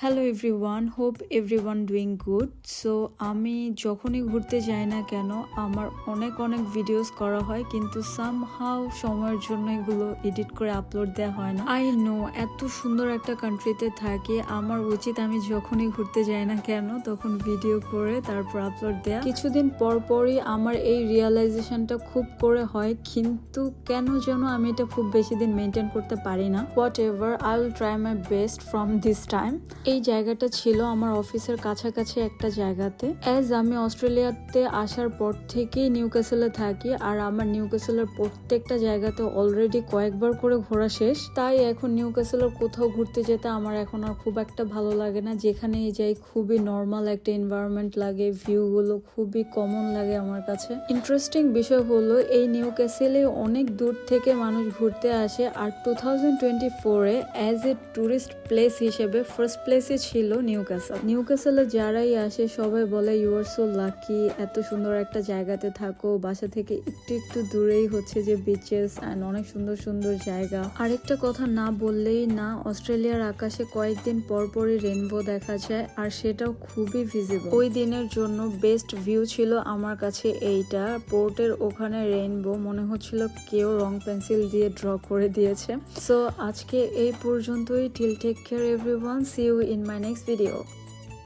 Hello everyone, hope everyone doing good. So আমি যখনই ঘুরতে যাই না কেন আমার অনেক ভিডিওস করা হয়, কিন্তু সামহাও সময়ের জন্য এগুলো এডিট করে আপলোড দেওয়া হয় না। আই নো, এত সুন্দর একটা কান্ট্রিতে থাকি, আমার উচিত আমি যখনই ঘুরতে যাই না কেন তখন ভিডিও করে তারপর আপলোড দেয়া। কিছুদিন পরই আমার এই রিয়েলাইজেশনটা খুব করে হয়, কিন্তু কেন যেন আমি এটা খুব বেশি দিন মেনটেন করতে পারি না। What ever, I will try my best from this time. এই জায়গাটা ছিল আমার অফিসের কাছাকাছি একটা জায়গাতে। অ্যাজ আমি অস্ট্রেলিয়াতে আসার পর থেকেই নিউক্যাসলে থাকি, আর আমার নিউক্যাসলের প্রত্যেকটা জায়গাতে অলরেডি কয়েকবার করে ঘোরা শেষ। তাই এখন নিউক্যাসলের কোথাও ঘুরতে যেতে আমার এখন আর খুব একটা ভালো লাগে না। যেখানেই যাই খুবই নর্মাল একটা এনভায়রনমেন্ট লাগে, ভিউগুলো খুবই কমন লাগে আমার কাছে। ইন্টারেস্টিং বিষয় হলো এই নিউক্যাসলে অনেক দূর থেকে মানুষ ঘুরতে আসে, আর 2024-এ অ্যাজ এ টুরিস্ট প্লেস হিসেবে ফার্স্ট প্লেসে ছিল নিউক্যাসল। নিউক্যাসলে যারাই আসে সবাই বলে ইউ আর সো লাকি, এত সুন্দর একটা জায়গাতে থাকো, বাসা থেকে একটু দূরেই হচ্ছে যে বিচেস অ্যান্ড অনেক সুন্দর জায়গা। আরেকটা কথা না বললেই না, অস্ট্রেলিয়ার আকাশে কয়েকদিন পরই রেইনবো দেখা যায়, আর সেটাও খুবই ভিজিবল। ওই দিনের জন্য বেস্ট ভিউ ছিল আমার কাছে এইটা। পোর্টের ওখানে রেইনবো মনে হচ্ছিল কেউ রং পেন্সিল দিয়ে ড্র করে দিয়েছে। সো আজকে এই পর্যন্তই। Till take care everyone, see you in my next video.